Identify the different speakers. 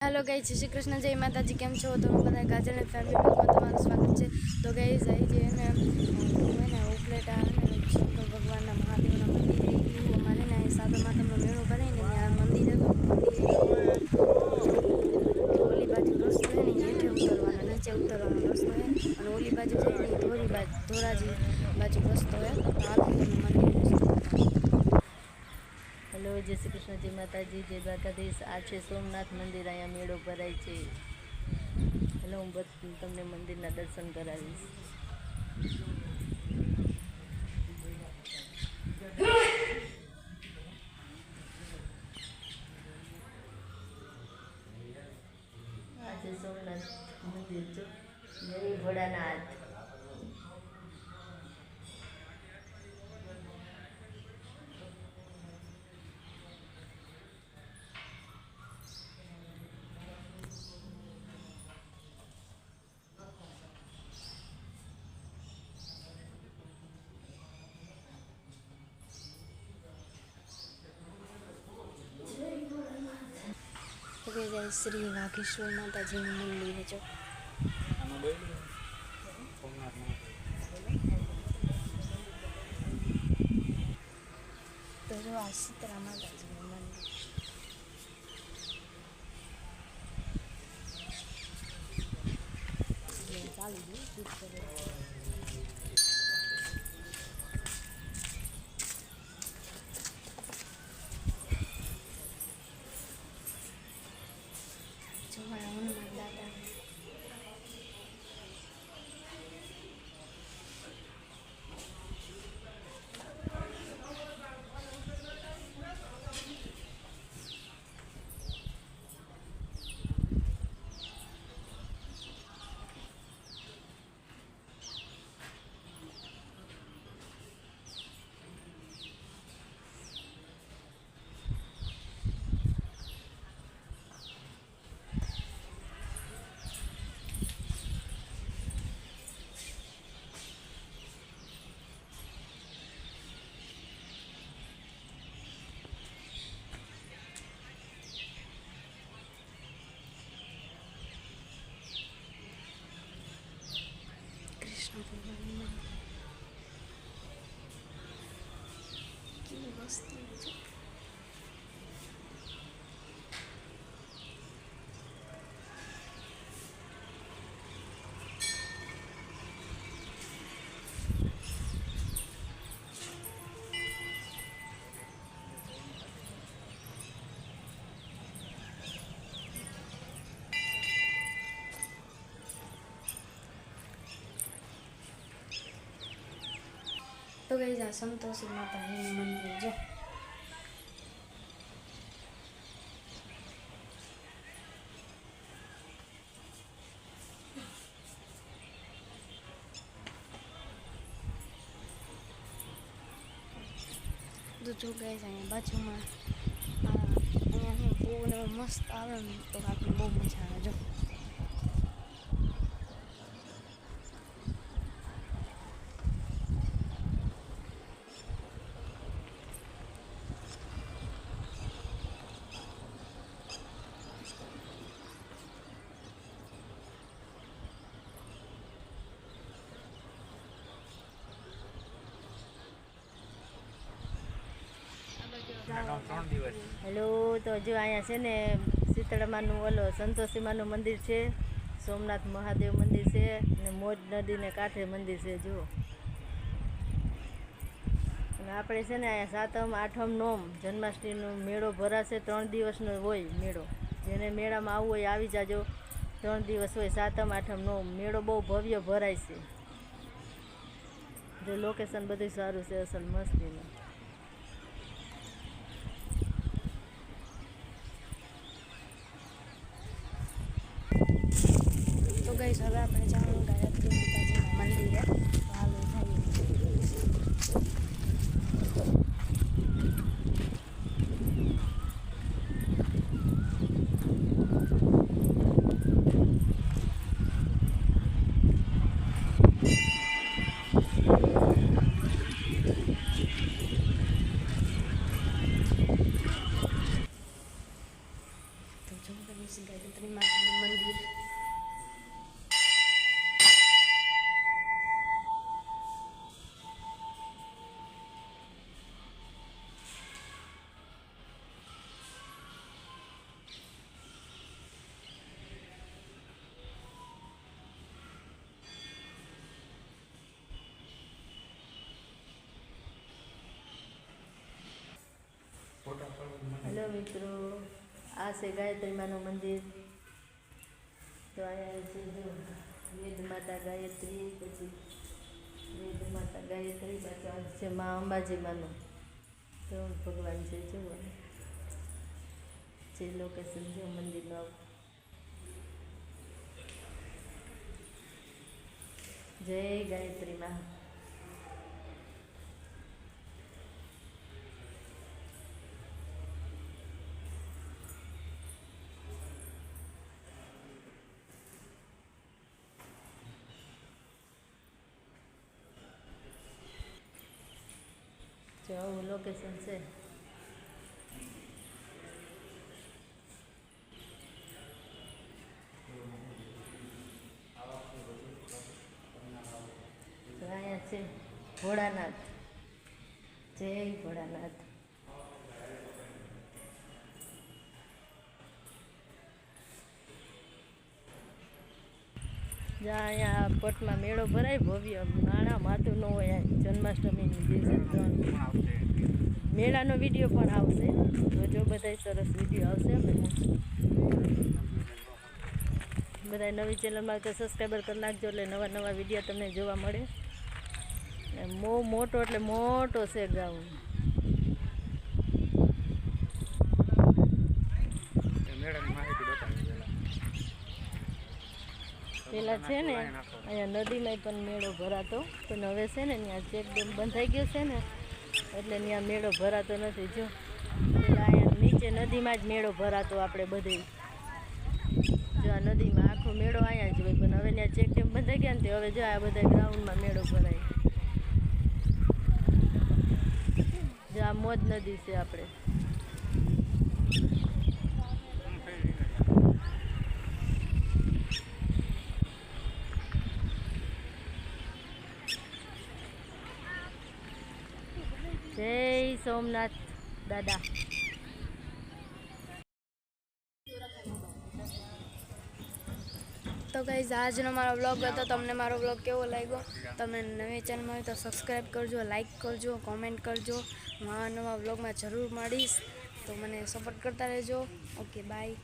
Speaker 1: Hello guys, जय श्री कृष्ण, जय माता जी। केम छो तो બધા ગાજર ને ફેમિલી બ્લોગમાં તમારું સ્વાગત છે। તો ગાઈસ આવી જે ને ઉપલેટા અને શંકર ભગવાનના મહાદેવના મંદિરે ગયું અમારે ને સાતો માતાનો મેળો ભરાય ને આ મંદિર હતો। ઓલી બાજુ રસ્તો છે ને હેઠે ઉતરવાનો, નીચે ઉતરવાનો રસ્તો છે અને ઓલી બાજુ જાય ને ધોરી બાજુ ધોરાજી બાજુ રસ્તો છે। હાલ મંદિર
Speaker 2: हेलो जय श्री कृष्ण, जय माता जी, जय द्वारकाधीश। आज है सोमनाथ मंदिर, अँ मेड़ो भराय है। हेलो हूँ तमने मंदिर दर्शन करावीश। आज सोमनाथ मंदिर जो जय भोलानाथ।
Speaker 1: तो गए श्री वाघेश्वर माता जी मंदिर है जो तो जो आ शीतला माता जी मंदिर चालू तो गई जा संतोषी माता जी मंदिर जो जो गए अँ बाजू में अँ मस्त आवे तो आपने बहुत मजा आए जो
Speaker 2: हेलो तो जो अँ से ने शीतला मानु ओलो संतोषी मानु मंदिर है, सोमनाथ महादेव मंदिर है ने मोज नदी ने कांठे मंदिर है। जो આપણે છે ને અહીંયા સાતમ આઠમ નોમ જન્માષ્ટમીનો મેળો ભરાશે। 3 દિવસનો હોય મેળો, જેને મેળામાં આવવું હોય આવી જાજો। 3 દિવસ હોય, સાતમ આઠમ નોમ મેળો બહુ ભવ્ય ભરાય છે। જો લોકેશન બધું સારું છે, અસલ મસ્તીનું।
Speaker 1: तो गई હવે આપણે જવાનું ગાયત્રી માતાજીના મંદિરે। તો હાલો જઈએ। જવાનું છે ગાયત્રી માતાનું મંદિર.
Speaker 2: હેલો મિત્રો, આ છે ગાયત્રી માનું મંદિર. તો અહીંયા છે જો વેદ માતા ગાયત્રી, પછી વેદ માતા ગાયત્રી, પાછું આ છે મા અંબાજી માનું ત્રણ ભગવાન છે. જુઓ જે લોકેશન છે મંદિરનું. જય ગાયત્રી માં. જો આવું લોકેશન છે. તો અહીંયા છે ભોળાનાથ. જય ભોળાનાથ. જ્યાં અહીંયા પટમાં મેળો ભરાય ભવ્ય, નાના માથું ન હોય. જન્માષ્ટમીની દિવસે 3 મેળાનો વિડીયો પણ આવશે. તો જો બધાય સરસ વિડીયો આવશે. આપણે બધા નવી ચેનલમાં તો સબસ્ક્રાઈબર કરી નાખજો, એટલે નવા નવા વિડીયો તમને જોવા મળે. મોટો એટલે મોટો છે ગ્રાઉન્ડ. પેલા છે ને અહીંયા નદીમાં પણ મેળો ભરાતો, પણ હવે છે ને ત્યાં ચેકડેમ બંધાઈ ગયો છે ને, એટલે ત્યાં મેળો ભરાતો નથી. જો પેલા અહીંયા નીચે નદીમાં જ મેળો ભરાતો આપણે બધે. જો આ નદીમાં આખો મેળો અહીંયા જ હોય, પણ હવે ત્યાં ચેકડેમ બંધાઈ ગયા ને, હવે જો આ બધા ગ્રાઉન્ડમાં મેળો ભરાય. જો આ મોજ નદી છે આપણે. જય સોમનાથ દાદા.
Speaker 1: તો ગાઈઝ આજનો મારો વ્લોગ હતો. તમને મારો વ્લોગ કેવો લાગ્યો? તમે નવી ચેનલમાં હોય તો સબસ્ક્રાઈબ કરજો, લાઈક કરજો, કોમેન્ટ કરજો. નવા નવા વ્લોગમાં જરૂર મળીશ, તો મને સપોર્ટ કરતા રહેજો. Okay, by.